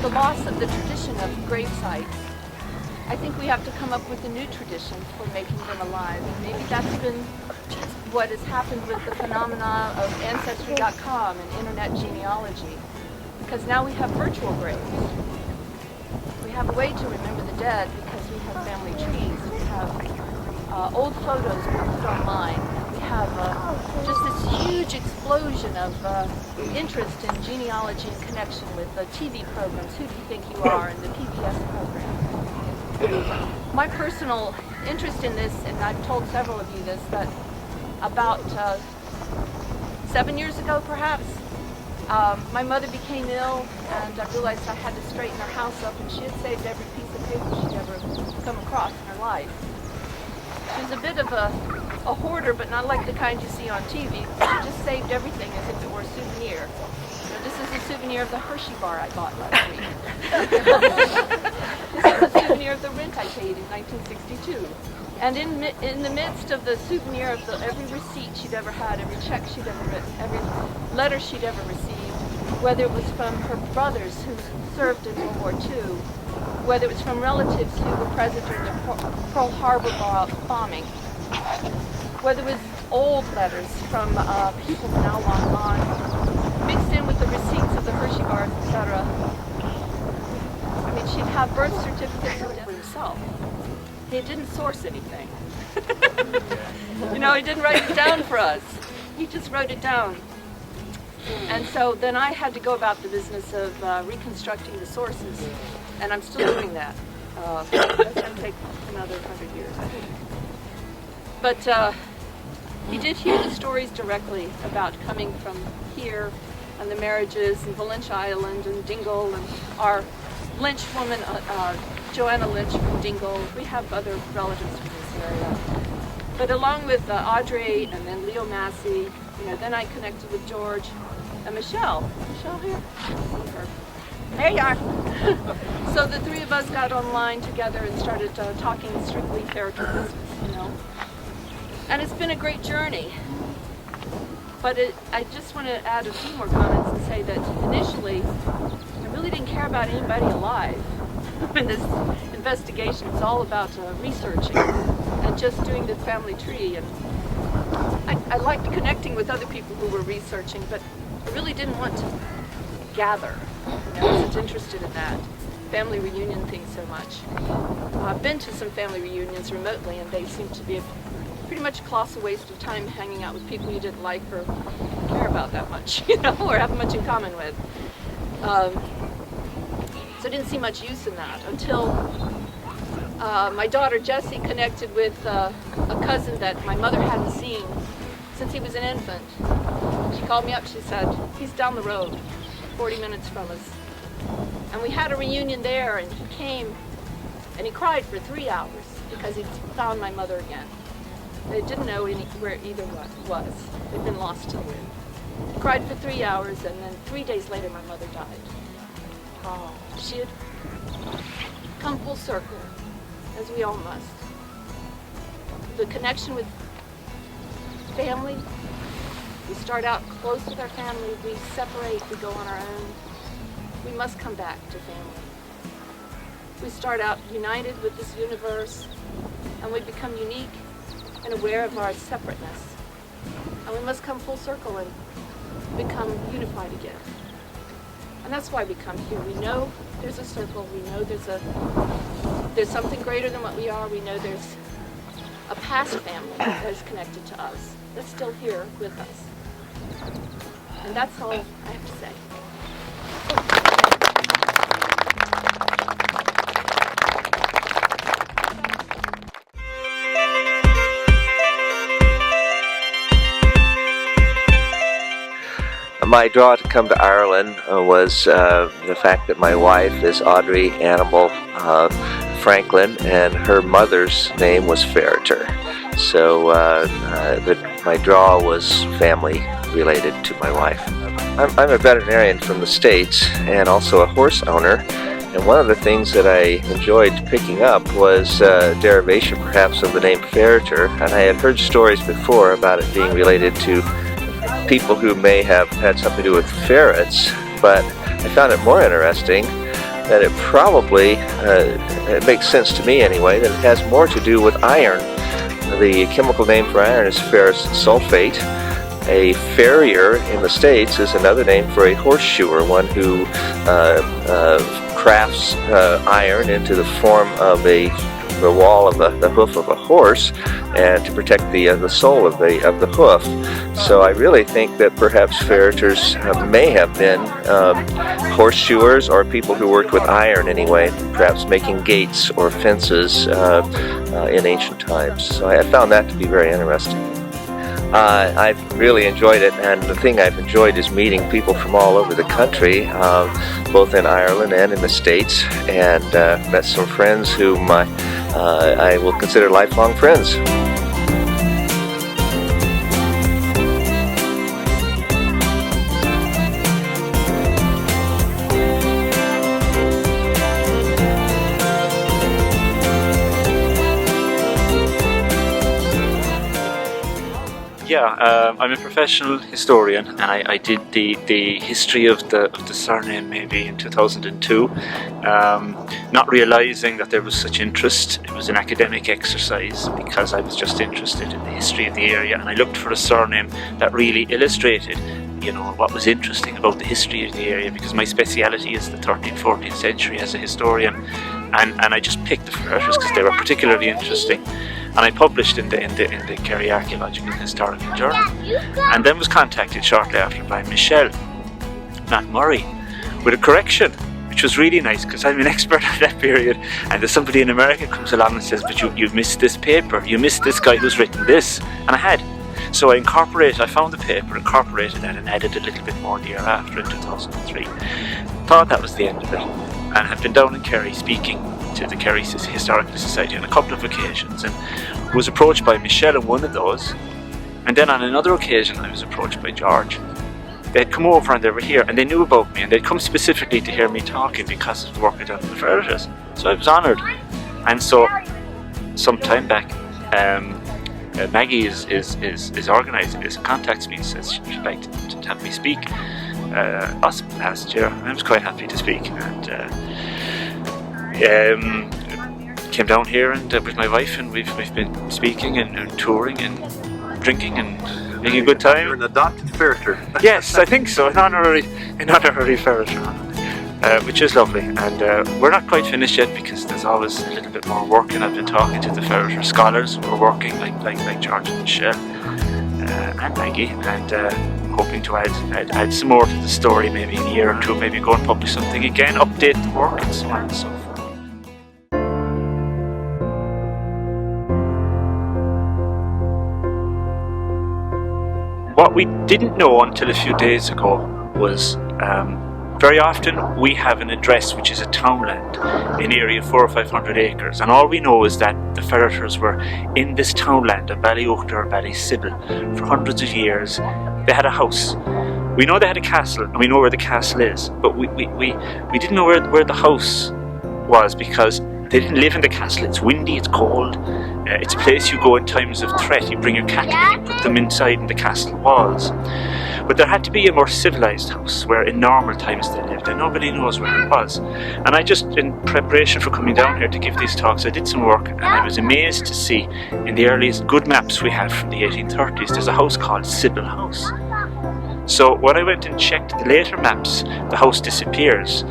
the loss of the tradition of grave sites, I think we have to come up with a new tradition for making them alive. And maybe that's been what has happened with the phenomena of Ancestry.com and internet genealogy. Because now we have virtual graves. We have a way to remember the dead because we have family trees. We have old photos posted online. We have just this huge explosion of interest in genealogy in connection with the TV programs, Who Do You Think You Are, and the PBS program. My personal interest in this, and I've told several of you this, that about 7 years ago perhaps, my mother became ill, and I realized I had to straighten her house up, and she had saved every piece of paper she'd ever come across in her life. She was a bit of a hoarder, but not like the kind you see on TV. She just saved everything as if it were a souvenir. This is a souvenir of the Hershey bar I bought last week. This is a souvenir of the rent I paid in 1962. And in the midst of the souvenir of every receipt she'd ever had, every check she'd ever written, every letter she'd ever received, whether it was from her brothers who served in World War II, whether it was from relatives who were present during the Pearl Harbor bombing, whether it was old letters from people now long gone, mixed in with the receipts of the Hershey bars, etc. I mean, she'd have birth certificates for himself. He didn't source anything. You know, he didn't write it down for us. He just wrote it down. And so then I had to go about the business of reconstructing the sources, and I'm still doing that. That's going to take another 100 years, I think. But he did hear the stories directly about coming from here, and the marriages, and Valentia Island, and Dingle, and our Lynch woman, Joanna Lynch from Dingle. We have other relatives from this area. But along with Audrey and then Leo Massey, you know, then I connected with George and Michelle. Michelle here? There you are. So the three of us got online together and started talking strictly Ferriter business, you know. And it's been a great journey. But I just want to add a few more comments and say that initially, I really didn't care about anybody alive. In this investigation, it's all about researching and just doing the family tree. And I liked connecting with other people who were researching, but I really didn't want to gather. I wasn't interested in that family reunion thing so much. I've been to some family reunions remotely, and they seem to be pretty much a colossal waste of time hanging out with people you didn't like or care about that much, you know, or have much in common with. So I didn't see much use in that until my daughter Jessie connected with a cousin that my mother hadn't seen since he was an infant. She called me up, she said, he's down the road, 40 minutes from us. And we had a reunion there, and he came and he cried for 3 hours because he found my mother again. They didn't know where either was. They'd been lost to the wind. He cried for 3 hours, and then 3 days later my mother died. Oh, she had come full circle, as we all must. The connection with family, we start out close with our family, we separate, we go on our own. We must come back to family. We start out united with this universe, and we become unique and aware of our separateness. And we must come full circle and become unified again. And that's why we come here. We know there's a circle. We know there's something greater than what we are. We know there's a past family that is connected to us, that's still here with us. And that's all I have to say. My draw to come to Ireland was the fact that my wife is Audrey Annabel Franklin, and her mother's name was Ferriter. So my draw was family related to my wife. I'm a veterinarian from the States and also a horse owner, and one of the things that I enjoyed picking up was derivation perhaps of the name Ferriter, and I had heard stories before about it being related to people who may have had something to do with ferrets, but I found it more interesting that it probably, it makes sense to me anyway, that it has more to do with iron. The chemical name for iron is ferrous sulfate. A farrier in the States is another name for a horseshoer, one who crafts iron into the form of the wall of the hoof of a horse, and to protect the sole of the hoof. So I really think that perhaps ferriters may have been horseshoers, or people who worked with iron anyway, perhaps making gates or fences in ancient times. So I found that to be very interesting. I've really enjoyed it, and the thing I've enjoyed is meeting people from all over the country, both in Ireland and in the States, and met some friends whom I will consider lifelong friends. Yeah, I'm a professional historian, and I did the history of the surname maybe in 2002, not realizing that there was such interest. It was an academic exercise because I was just interested in the history of the area, and I looked for a surname that really illustrated, you know, what was interesting about the history of the area, because my speciality is the 13th, 14th century as a historian, and I just picked the Ferriters because they were particularly interesting. And I published in the Kerry Archaeological and Historical Journal, and then was contacted shortly after by Michelle McMurray with a correction, which was really nice because I'm an expert at that period, and there's somebody in America comes along and says, but you've missed this paper, you missed this guy who's written this, and I had. So I found the paper, incorporated that, and added a little bit more the year after in 2003. Thought that was the end of it, and had been down in Kerry speaking to the Kerry Historical Society on a couple of occasions, and was approached by Michelle on one of those, and then on another occasion I was approached by George. They had come over and they were here, and they knew about me, and they'd come specifically to hear me talking because of the work I'd done with the Ferriters. So I was honoured. And so some time back, Maggie is organising this and contacts me and says she'd like to have me speak last year. I was quite happy to speak, and came down here and with my wife, and we've been speaking and touring and drinking and making a good time. You're an adopted ferriter. Yes, I think so. An honorary ferriter, which is lovely. And we're not quite finished yet because there's always a little bit more work. And I've been talking to the ferriter scholars who are working, like George and Michelle and Maggie, and hoping to add some more to the story, maybe in a year or two. Maybe go and publish something again, update the work, and so on and so forth. What we didn't know until a few days ago was very often we have an address which is a townland in area 400 or 500 acres, and all we know is that the Ferriters were in this townland of Ballyochta or Ballysybil for hundreds of years. They had a house. We know they had a castle, and we know where the castle is, but we didn't know where the house was because they didn't live in the castle. It's windy, it's cold. It's a place you go in times of threat. You bring your cattle and you put them inside in the castle walls. But there had to be a more civilized house where in normal times they lived, and nobody knows where it was. And I just, in preparation for coming down here to give these talks, I did some work, and I was amazed to see in the earliest good maps we have from the 1830s, there's a house called Sybil House. So when I went and checked the later maps, the house disappears,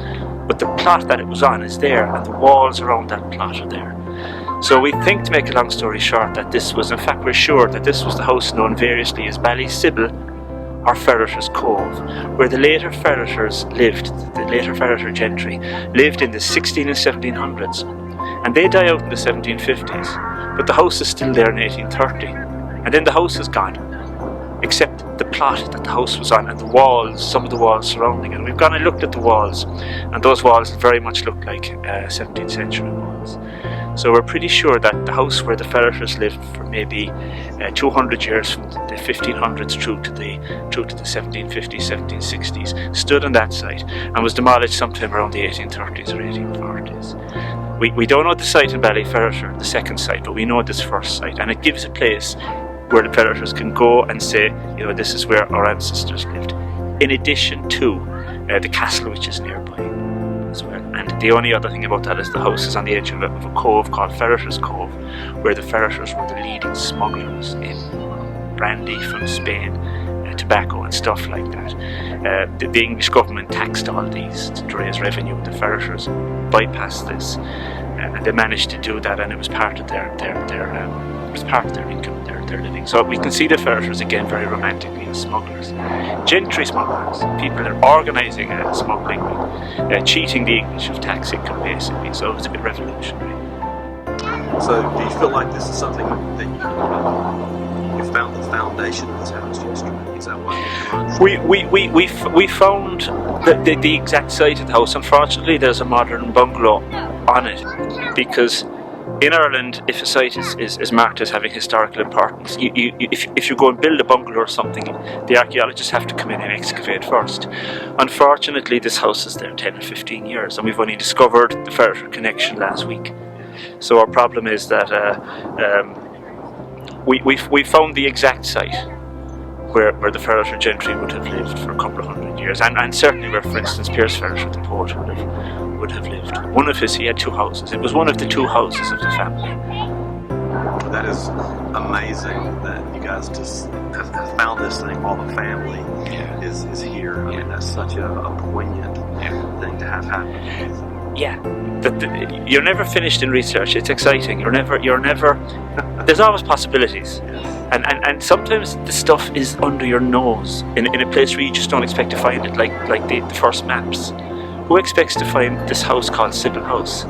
but the plot that it was on is there, and the walls around that plot are there. So we think, to make a long story short, that this was, in fact we're sure that this was the house known variously as Ballysybil or Ferriters Cove, where the later Ferriters lived, the later Ferriter gentry, lived in the 16 and 1700s. And they die out in the 1750s, but the house is still there in 1830. And then the house is gone, except the plot that the house was on and the walls, some of the walls surrounding it. We've gone and looked at the walls, and those walls very much look like 17th century walls. So we're pretty sure that the house where the Ferriters lived for maybe 200 years, from the 1500s through to the 1750s, 1760s, stood on that site and was demolished sometime around the 1830s or 1840s. We don't know the site in Ballyferriter, the second site, but we know this first site, and it gives a place where the Ferriters can go and say, you know, this is where our ancestors lived, in addition to the castle which is nearby as well. And the only other thing about that is the house is on the edge of a cove called Ferriter's Cove, where the Ferriters were the leading smugglers in brandy from Spain, tobacco and stuff like that. The English government taxed all these to raise revenue. The Ferriters bypassed this, and they managed to do that, and it was part of their income, their living. So we can see the Ferriters again very romantically as smugglers, gentry smugglers, people that are organising smuggling, cheating the English of tax income basically. So it's a bit revolutionary. So do you feel like this is something that you found the foundation of this house yesterday? Is that what we found the exact site of the house. Unfortunately, there's a modern bungalow on it, because in Ireland, if a site is marked as having historical importance, if you go and build a bungalow or something, the archaeologists have to come in and excavate first. Unfortunately, this house is there 10 or 15 years, and we've only discovered the Ferriter connection last week. So our problem is that we found the exact site where the Ferriter gentry would have lived for a couple of hundred years, and certainly where, for instance, Pierce Ferriter, the poet, would have lived. He had two houses. It was one of the two houses of the family. That is amazing that you guys just have found this thing while the family is here. I mean, that's such a poignant thing to have happen. Yeah, you're never finished in research. It's exciting. You're never. There's always possibilities, and sometimes the stuff is under your nose in a place where you just don't expect to find it. Like the first maps. Who expects to find this house called Sybil House?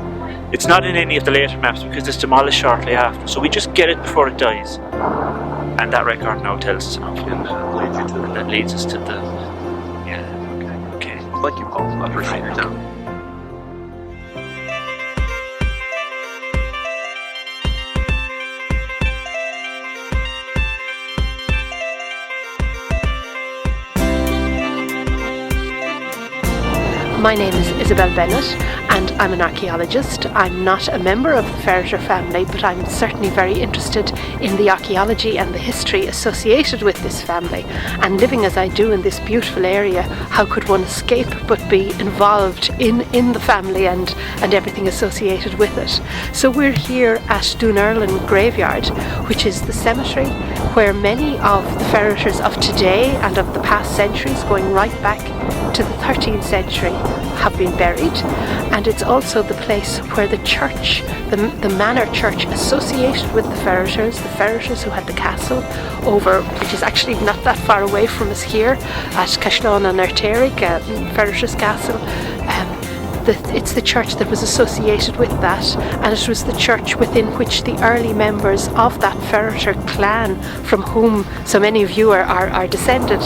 It's not in any of the later maps because it's demolished shortly after. So we just get it before it dies, and that record now tells us enough. And that leads us to the Okay. Thank you, Paul. I appreciate your time. My name is Isabel Bennett and I'm an archaeologist. I'm not a member of the Ferriter family, but I'm certainly very interested in the archaeology and the history associated with this family. And living as I do in this beautiful area, how could one escape but be involved in the family and everything associated with it? So we're here at Dunurlin Graveyard, which is the cemetery where many of the Ferriters of today and of the past centuries, going right back to the 13th century, have been buried, and it's also the place where the church, the manor church associated with the Ferriters who had the castle over, which is actually not that far away from us here at Cashlán an Airtérig, Ferriters Castle. It's the church that was associated with that, and it was the church within which the early members of that Ferriter clan, from whom so many of you are descended,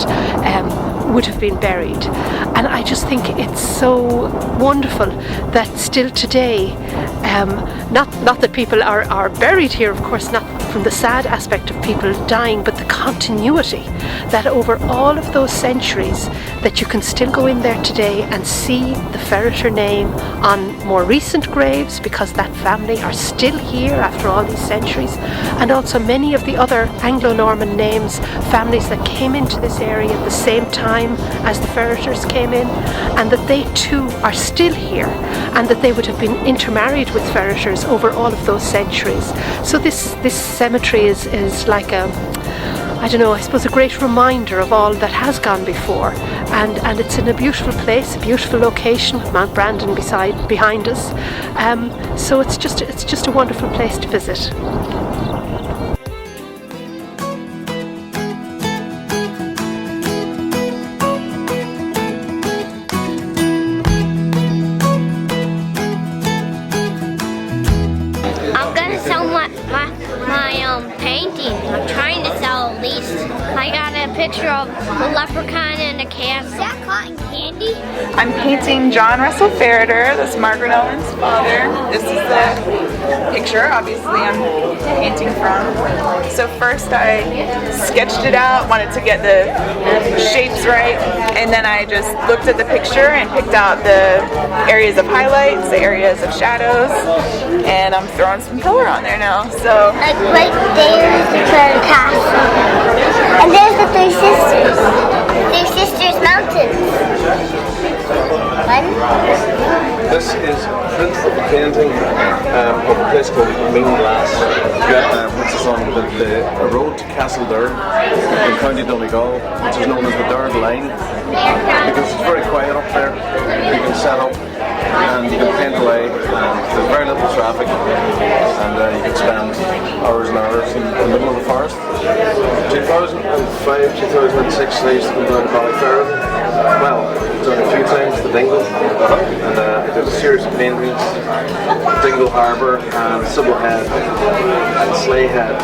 would have been buried. And I just think it's so wonderful that still today, not that people are buried here, of course, not from the sad aspect of people dying, but the continuity that over all of those centuries, that you can still go in there today and see the Ferriter name on more recent graves, because that family are still here after all these centuries, and also many of the other Anglo-Norman names, families that came into this area at the same time as the Ferriters came in, and that they too are still here, and that they would have been intermarried with Ferriters over all of those centuries. So this cemetery is like I suppose a great reminder of all that has gone before, and it's in a beautiful place, a beautiful location with Mount Brandon behind us. So it's just a wonderful place to visit. Painting. I'm trying to sell at least. I got a picture of a leprechaun and a cat. Is that cotton candy? I'm painting John Russell Ferriter. That's Margaret Owen's father. This is the picture, obviously, I'm painting from. So first I sketched it out, wanted to get the shapes right, and then I just looked at the picture and picked out the areas of highlights, the areas of shadows, and I'm throwing some color on there now. So like right there's the castle, and there's the Three Sisters. Three Sisters Mountains. One. This is a print of a painting of a place called Minglass, which is on the road to Castledurr in County Donegal, which is known as the Durd Line, because it's very quiet up there. You can set up and you can paint away, and there's very little traffic, and you can spend hours and hours in the middle of the forest. 2005, 2006, I used to come down to Ballyferrin. Well, done a few times to Dingle, and I did a series of paintings, Dingle Harbour, and Sybil Head, and Sleigh Head.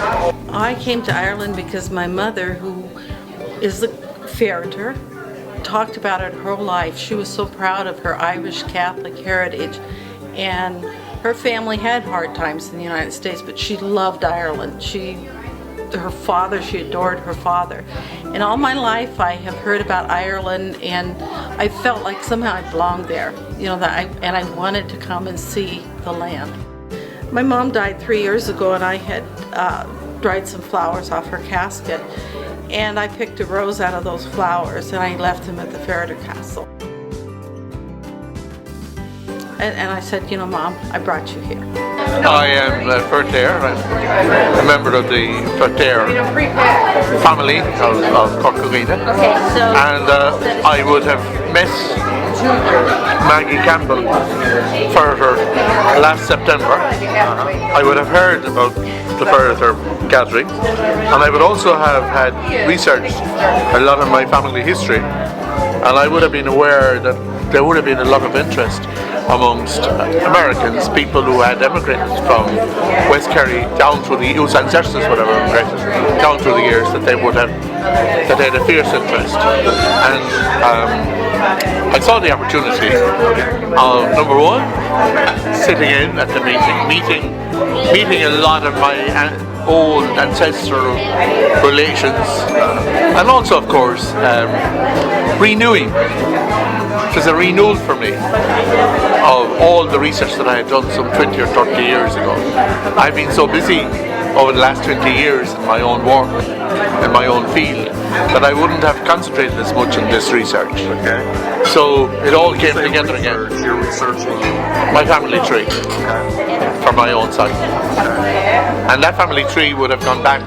I came to Ireland because my mother, who is the Ferriter, talked about it her whole life. She was so proud of her Irish Catholic heritage, and her family had hard times in the United States, but she loved Ireland. She adored her father. And all my life I have heard about Ireland, and I felt like somehow I belonged there, and I wanted to come and see the land. My mom died 3 years ago, and I had dried some flowers off her casket, and I picked a rose out of those flowers and I left them at the Ferriter Castle. And I said, Mom, I brought you here. I am Ferriter. I'm a member of the Ferriter family of Corcorina. And I would have met Maggie Campbell Ferriter last September. I would have heard about the Ferriter gathering, and I would also have had researched a lot of my family history, and I would have been aware that there would have been a lot of interest amongst Americans, people who had emigrated from West Kerry down through the years, ancestors would have emigrated down through the years, that they had a fierce interest. And I saw the opportunity of, number one, sitting in at the meeting a lot of my old ancestral relations, and also, of course, renewing. It was a renewal for me of all the research that I had done some 20 or 30 years ago. I've been so busy over the last 20 years in my own work, in my own field, that I wouldn't have concentrated as much on this research. Okay. So it all came together again. You're researching My family tree, from my own side. And that family tree would have gone back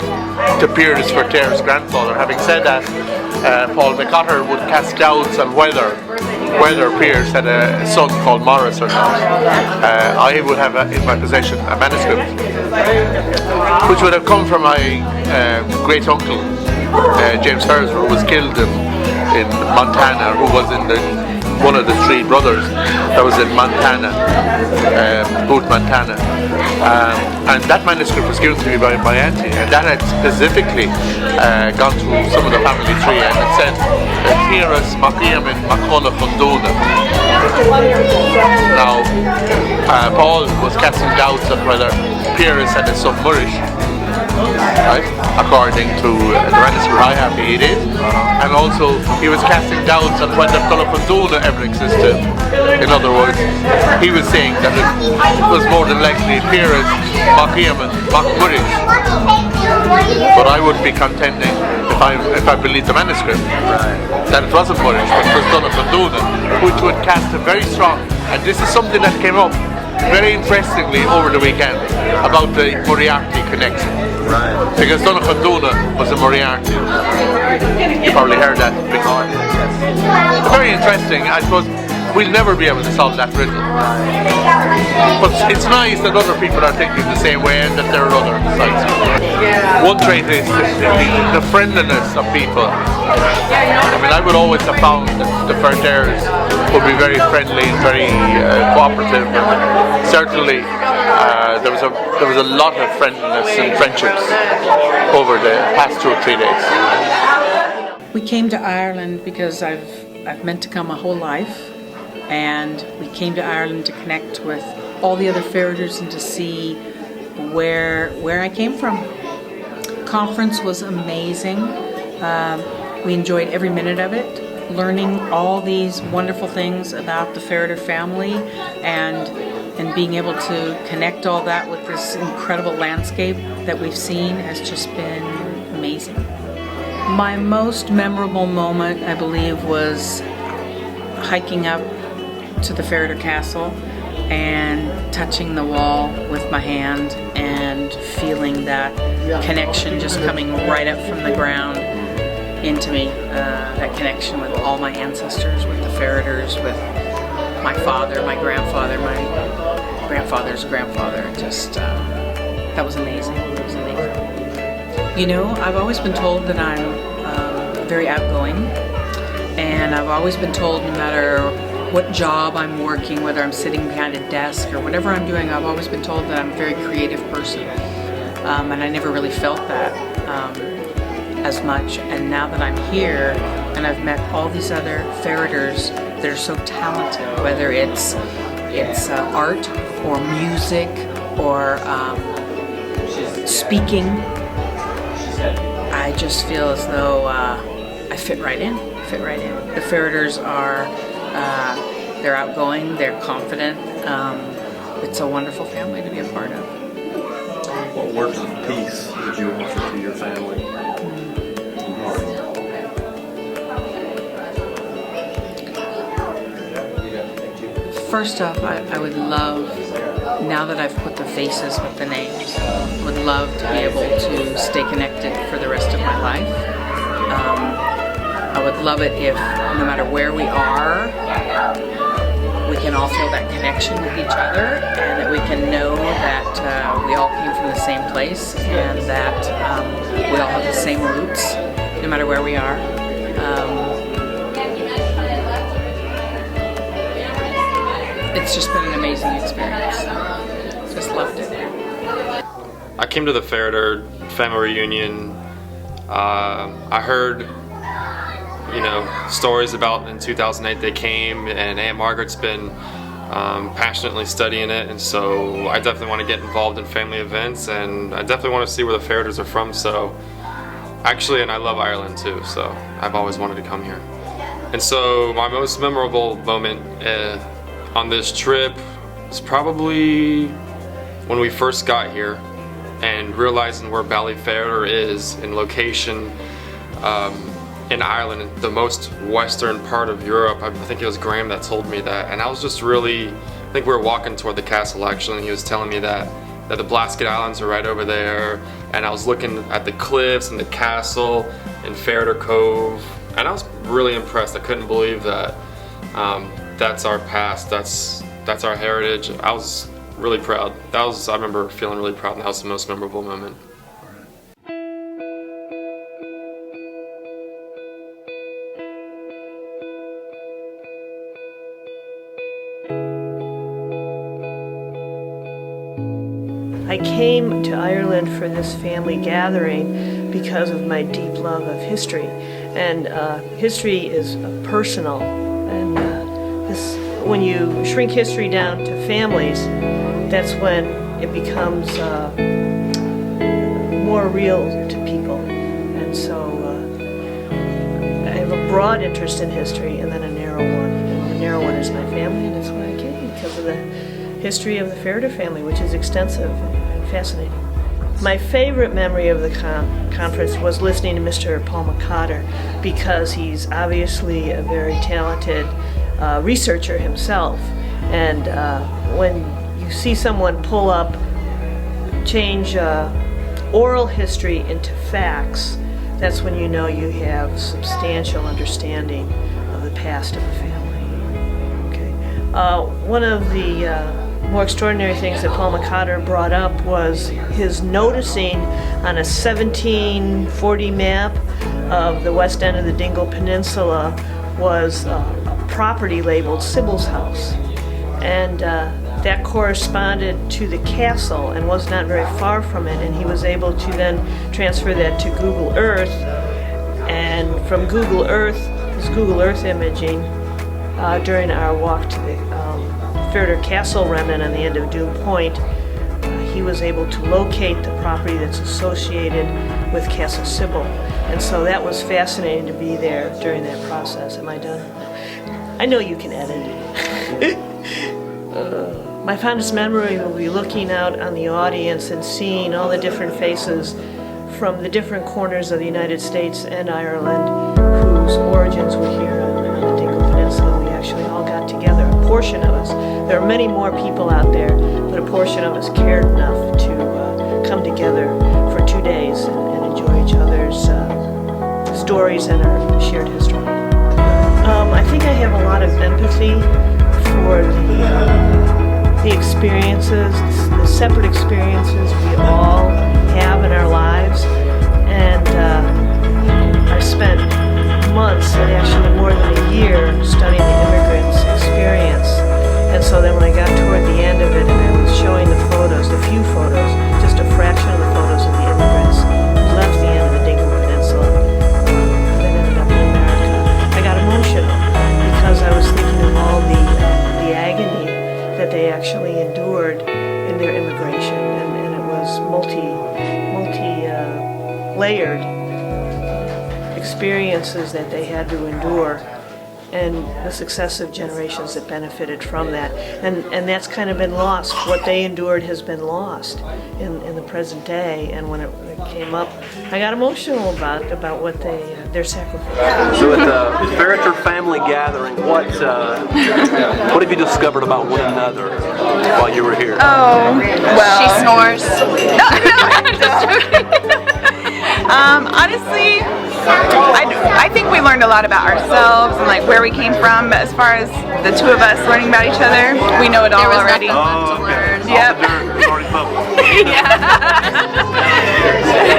to Pierce Ferriter's grandfather. Having said that, Paul McCotter would cast doubts on whether Pierce had a son called Morris or not. I would have in my possession a manuscript which would have come from my great uncle James Ferriter, who was killed in Montana, who was in one of the three brothers that was in Montana, Booth, Montana. And that manuscript was given to me by my auntie, and that had specifically gone through some of the family tree, and it said Pierce Maciamin Macona Funduna. Now, Paul was casting doubts on whether Pierce had a son Murish. Right? According to the manuscript I have, he did. And also, he was casting doubts on whether Tullapanduna ever existed. In other words, he was saying that it was more than likely Pierce, Maciamin, Macmurish. But I would be contending, if I believe the manuscript, that it wasn't Murish, but it was Tullapanduna, which would cast a very strong, and this is something that came up very interestingly over the weekend about the Moriarty connection. Right. Because Tullapanduna was a Moriarty. You probably heard that before. Very interesting. I suppose we'll never be able to solve that riddle. But it's nice that other people are thinking the same way and that there are other sides. One trait is the friendliness of people. I mean, I would always have found that the Ferriters would be very friendly and very cooperative. And certainly, there was a lot of friendliness and friendships over the past 2 or 3 days. We came to Ireland because I've meant to come my whole life, and we came to Ireland to connect with all the other Ferriters and to see where I came from. Conference was amazing. We enjoyed every minute of it, learning all these wonderful things about the Ferriter family, and being able to connect all that with this incredible landscape that we've seen has just been amazing. My most memorable moment, I believe, was hiking up to the Ferriter Castle and touching the wall with my hand and feeling that connection just coming right up from the ground into me, that connection with all my ancestors, with the Ferriters, with my father, my grandfather, my grandfather's grandfather. Just, that was amazing. It was amazing. You know, I've always been told that I'm very outgoing, and I've always been told no matter what job I'm working, whether I'm sitting behind a desk or whatever I'm doing, I've always been told that I'm a very creative person. And I never really felt that as much. And now that I'm here and I've met all these other Ferriters that are so talented, whether it's art or music or speaking, I just feel as though I fit right in. The Ferriters are, they're outgoing, they're confident. It's a wonderful family to be a part of. What words of peace would you offer to your family? First off, I would love, now that I've put the faces with the names, would love to be able to stay connected for the rest of my life. I would love it if, no matter where we are, we can all feel that connection with each other, and that we can know that we all came from the same place, and that we all have the same roots, no matter where we are. It's just been an amazing experience. Just loved it. I came to the Ferriter family reunion. I heard, stories about in 2008 they came, and Aunt Margaret's been passionately studying it, and so I definitely want to get involved in family events, and I definitely want to see where the Ferriters are from. So actually, and I love Ireland too, so I've always wanted to come here. And so my most memorable moment on this trip is probably when we first got here and realizing where Ballyferriter is in location in Ireland, the most western part of Europe. I think it was Graham that told me that, and I was just really, I think we were walking toward the castle actually, and he was telling me that the Blasket Islands are right over there, and I was looking at the cliffs and the castle in Ferriter Cove, and I was really impressed. I couldn't believe that that's our past, that's our heritage. I was really proud. I remember feeling really proud, and that was the most memorable moment. I came to Ireland for this family gathering because of my deep love of history, and history is personal, and when you shrink history down to families, that's when it becomes more real to people. And so I have a broad interest in history and then a narrow one. And the narrow one is my family, and that's why I came, because of the history of the Ferriter family, which is extensive and fascinating. My favorite memory of the conference was listening to Mr. Paul McCotter, because he's obviously a very talented researcher himself, and when you see someone pull up, change oral history into facts, that's when you know you have substantial understanding of the past of a family. Okay. One of the more extraordinary things that Paul McCotter brought up was his noticing on a 1740 map of the west end of the Dingle Peninsula was a property labeled Sybil's House, and that corresponded to the castle and was not very far from it, and he was able to then transfer that to Google Earth, and from Google Earth, his Google Earth imaging during our walk to the Ferriter Castle remnant on the end of Doom Point, he was able to locate the property that's associated with Castle Sybil. And so that was fascinating to be there during that process. Am I done? I know you can edit. My fondest memory will be looking out on the audience and seeing all the different faces from the different corners of the United States and Ireland whose origins were here on the Dingle Peninsula. We actually all got together. portion of us. There are many more people out there, but a portion of us cared enough to come together for 2 days and enjoy each other's stories and our shared history. I think I have a lot of empathy for the experiences, the separate experiences we all have in our lives, and I spent months, and actually more than a year, studying the immigrants' experience. And so then when I got toward the end of it and I was showing the photos, the few photos, just a fraction of the photos of the immigrants who left the end of the Dingle Peninsula that ended up in America, I got emotional because I was thinking of all the agony that they actually endured in their immigration, and it was multi-layered experiences that they had to endure, and the successive generations that benefited from that, and that's kind of been lost. What they endured has been lost in the present day, and when it came up, I got emotional about what their sacrifice. So at the Ferriter family gathering, what have you discovered about one another while you were here? Oh, well. She snores. No, I'm just joking. Honestly, I think we learned a lot about ourselves and like where we came from, but as far as the two of us learning about each other, we know it all already. Oh, okay. Yep. Already bubbled.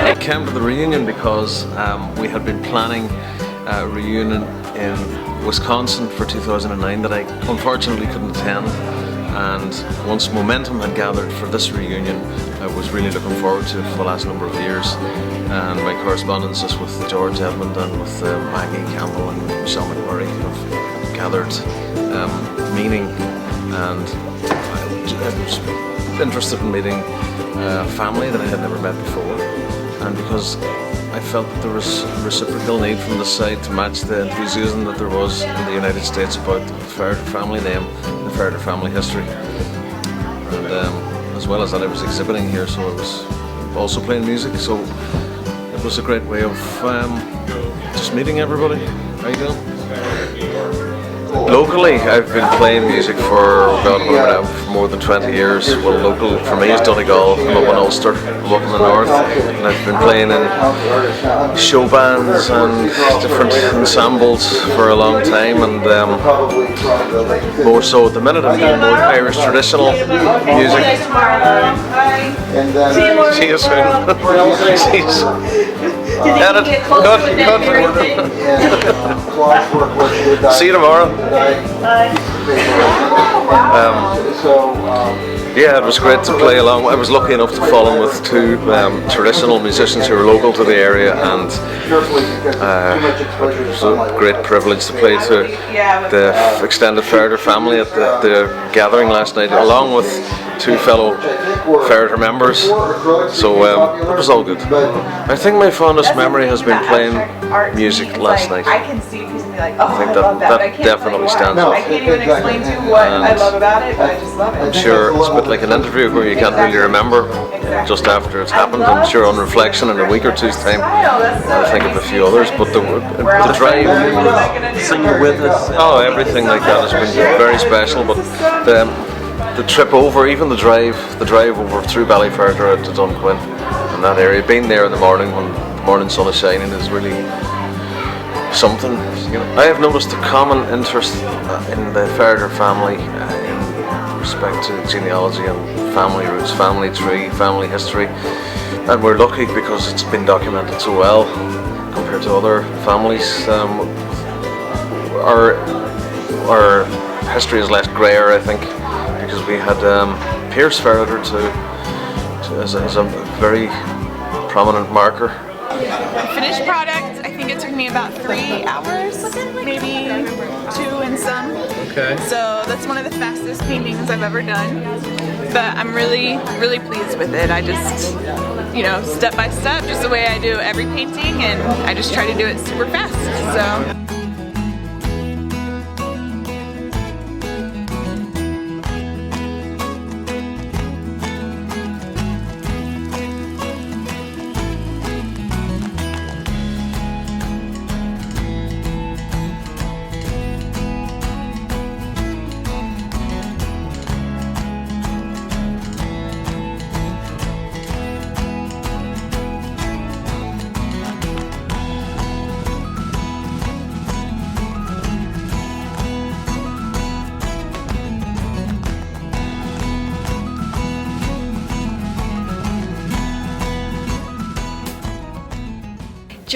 I came to the reunion because we had been planning a reunion in Wisconsin for 2009 that I unfortunately couldn't attend, and once momentum had gathered for this reunion, I was really looking forward to it for the last number of years, and my correspondences with George Edmund and with Maggie Campbell and Michelle McMurray have gathered meaning, and I was interested in meeting a family that I had never met before, and because I felt that there was a reciprocal need from this side to match the enthusiasm that there was in the United States about the Ferriter family name, the Ferriter family history. And as well as that, I was exhibiting here, so I was also playing music, so it was a great way of just meeting everybody. How you doing? Locally, I've been playing music for more than 20 years. Well, local for me is Donegal. I'm up in Ulster, I'm up in the north, and I've been playing in show bands and different ensembles for a long time, and more so at the minute I'm doing more Irish traditional music. See you soon. Edit. Cut. See you tomorrow. Yeah, it was great to play along. I was lucky enough to fall in with two traditional musicians who were local to the area, and it was a great privilege to play to the extended Ferriter family at the gathering last night, along with two fellow Ferriter members, so it was all good. I think my fondest memory has been playing music last night. I can see people be like, oh, I think love that. that definitely stands I out. can't even explain to you what I love about it, but I just love it. I'm sure it's a bit like an interview where you can't really remember just after it's happened. I'm sure on reflection in a week or two's time I'll think of a few others, but the drive, Singing with us. oh, everything like that has been very special, but the trip over, even the drive over through Ballyferriter to Dunquin and that area, being there in the morning when the morning sun is shining is really something. I have noticed a common interest in the Ferriter family in respect to genealogy and family roots, family tree, family history, and we're lucky because it's been documented so well compared to other families. Our history is less grayer, I think, because we had Pierce Ferriter as a very prominent marker. Finished product, I think it took me about 3 hours, maybe 2 and some. Okay. So that's one of the fastest paintings I've ever done. But I'm really, really pleased with it. I just, step by step, just the way I do every painting, and I just try to do it super fast. So.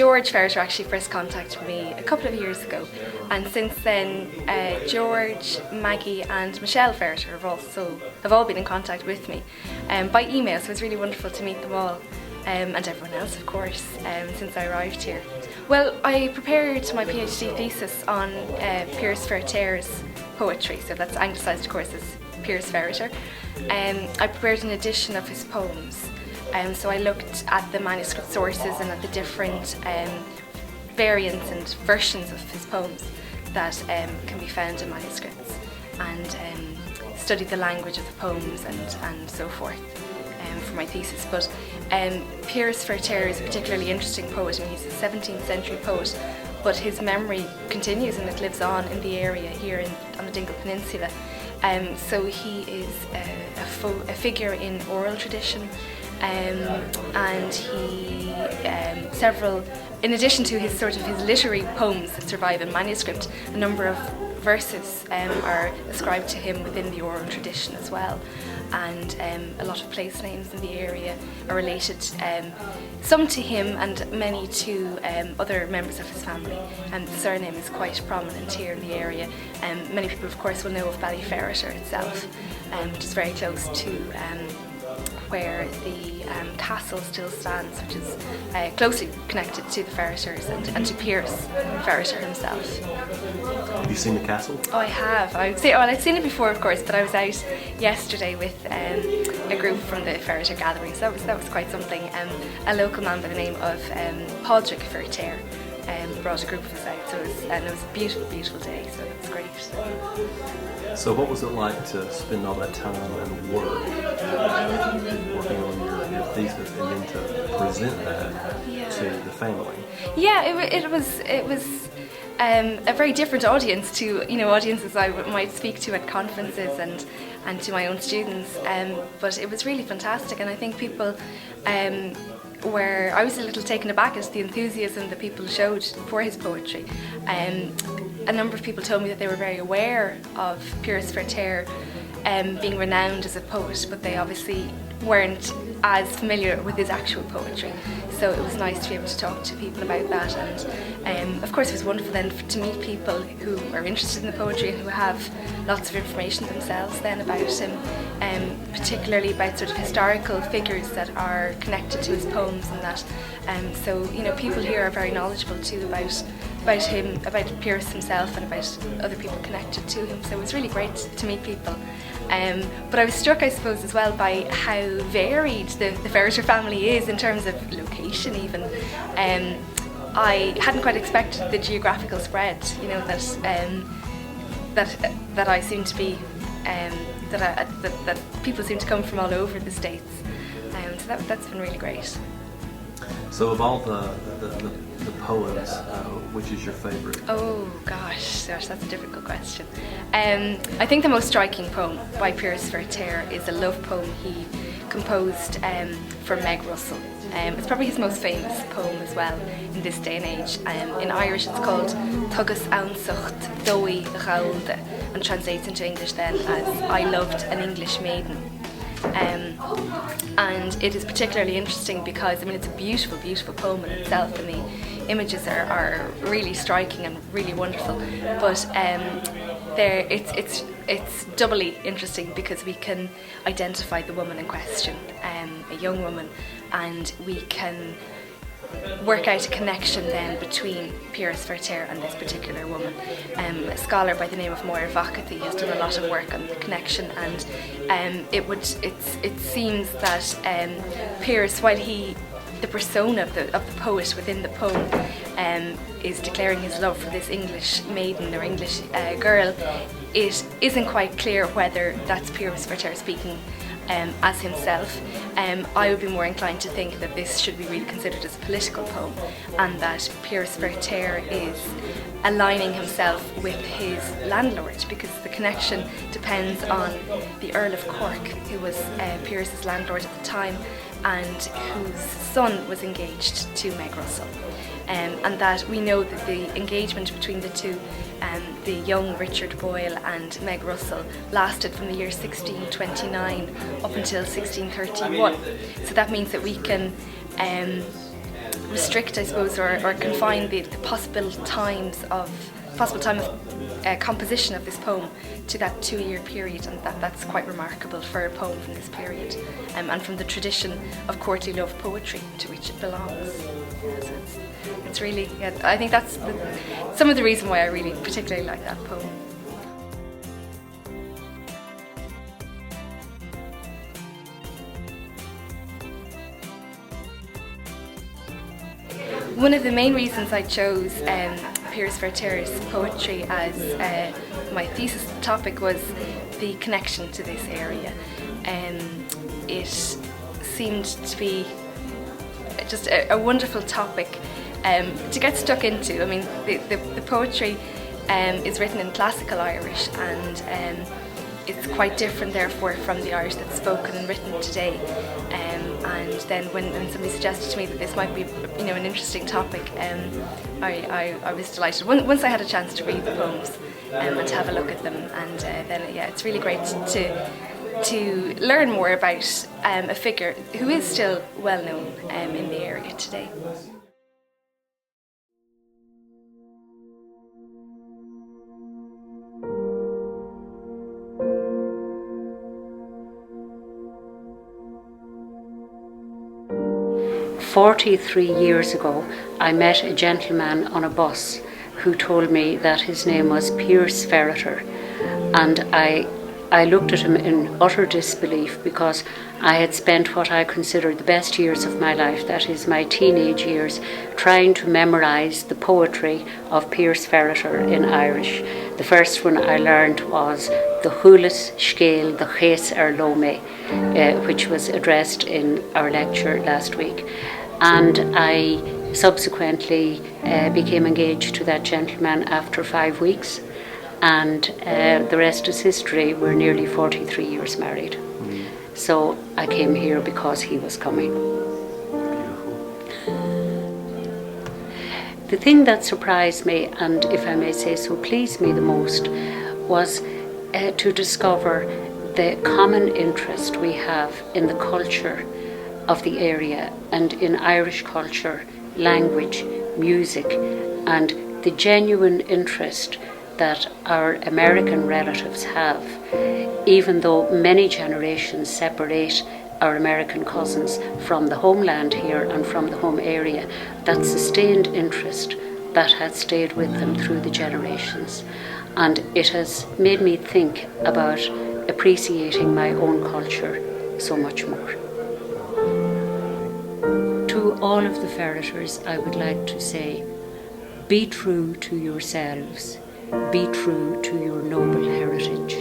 George Ferriter actually first contacted me a couple of years ago, and since then George, Maggie and Michelle Ferriter have all been in contact with me by email, so it's really wonderful to meet them all, and everyone else of course, since I arrived here. Well, I prepared my PhD thesis on Pierce Ferriter's poetry, so that's anglicised of course as Pierce Ferriter. I prepared an edition of his poems. So I looked at the manuscript sources and at the different variants and versions of his poems that can be found in manuscripts, and studied the language of the poems and so forth for my thesis. But Pierce Ferriter is a particularly interesting poet. I mean, he's a 17th century poet, but his memory continues and it lives on in the area here on the Dingle Peninsula. So he is a figure in oral tradition. And he in addition to his literary poems that survive in manuscript, a number of verses are ascribed to him within the oral tradition as well, and a lot of place names in the area are related, some to him and many to other members of his family, and the surname is quite prominent here in the area. Many people of course will know of Ferriter itself, which is very close to where the castle still stands, which is closely connected to the Ferriters and to Pierce Ferriter himself. Have you seen the castle? Oh, I have. I'd seen it before, of course, but I was out yesterday with a group from the Ferriter gathering, so that was quite something. A local man by the name of Padraig Ferriter brought a group of us out, so it was a beautiful, beautiful day, so it was great. So what was it like to spend all that time and work working on your thesis and then to present that to the family? Yeah, it was a very different audience to audiences I might speak to at conferences and to my own students, but it was really fantastic, and I think people I was a little taken aback at the enthusiasm that people showed for his poetry. A number of people told me that they were very aware of Pierce Ferriter being renowned as a poet, but they obviously weren't as familiar with his actual poetry. So it was nice to be able to talk to people about that, and of course it was wonderful then to meet people who are interested in the poetry and who have lots of information themselves then about him, particularly about sort of historical figures that are connected to his poems and that. So people here are very knowledgeable too about him, about Pierce himself, and about other people connected to him. So it was really great to meet people. But I was struck, I suppose, as well by how varied the Ferriter family is in terms of location even. I hadn't quite expected the geographical spread, that I seem to be, that people seem to come from all over the States. So that's been really great. So of all the poems, which is your favorite? Oh gosh, that's a difficult question. I think the most striking poem by Pierce Ferriter is a love poem he composed for Meg Russell. It's probably his most famous poem as well in this day and age. In Irish it's called Tugus Ansucht Dói Ghaulde, and translates into English then as I loved an English maiden. And it is particularly interesting because it's a beautiful, beautiful poem in itself, and the images are really striking and really wonderful. But it's doubly interesting because we can identify the woman in question, a young woman, and we can work out a connection then between Pierce Ferriter and this particular woman. A scholar by the name of Moira Vacathy has done a lot of work on the connection, and it seems that Pierce, while the persona of the poet within the poem is declaring his love for this English maiden or English girl, it isn't quite clear whether that's Pierce Ferriter speaking as himself. I would be more inclined to think that this should be really considered as a political poem, and that Pierce Ferriter is aligning himself with his landlord, because the connection depends on the Earl of Cork, who was Pierce's landlord at the time, and whose son was engaged to Meg Russell. And that we know that the engagement between the two, the young Richard Boyle and Meg Russell, lasted from the year 1629 up until 1631. So that means that we can restrict, I suppose, or confine the possible time of composition of this poem to that 2-year period, and that's quite remarkable for a poem from this period, and from the tradition of courtly love poetry to which it belongs. Yeah, so it's really, yeah, I think that's some of the reason why I really particularly like that poem. One of the main reasons I chose Pierce Ferriter's poetry as my thesis topic was the connection to this area. It seemed to be just a wonderful topic to get stuck into. I mean, the poetry is written in classical Irish, and it's quite different therefore from the Irish that's spoken and written today. And then when somebody suggested to me that this might be, you know, an interesting topic, I was delighted. Once I had a chance to read the poems and to have a look at them, and then yeah, it's really great to learn more about a figure who is still well known in the area today. "43 years ago, I met a gentleman on a bus who told me that his name was Pierce Ferriter, and I looked at him in utter disbelief, because I had spent what I considered the best years of my life, that is my teenage years, trying to memorise the poetry of Pierce Ferriter in Irish. The first one I learned was the Chulas Scéal the Chéas ar Lome, which was addressed in our lecture last week. And I subsequently became engaged to that gentleman after 5 weeks, and the rest is history. We're nearly 43 years married. So I came here because he was coming. The thing that surprised me, and if I may say so, pleased me the most, was to discover the common interest we have in the culture of the area, and in Irish culture, language, music, and the genuine interest that our American relatives have, even though many generations separate our American cousins from the homeland here and from the home area, that sustained interest that had stayed with them through the generations. And it has made me think about appreciating my own culture so much more. To all of the Ferriters, I would like to say, be true to yourselves, be true to your noble heritage,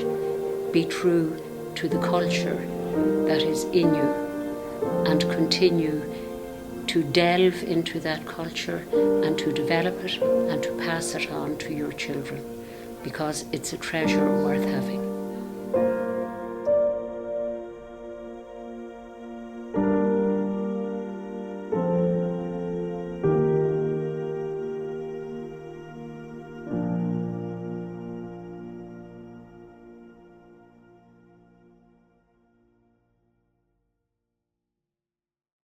be true to the culture that is in you, and continue to delve into that culture and to develop it and to pass it on to your children, because it's a treasure worth having.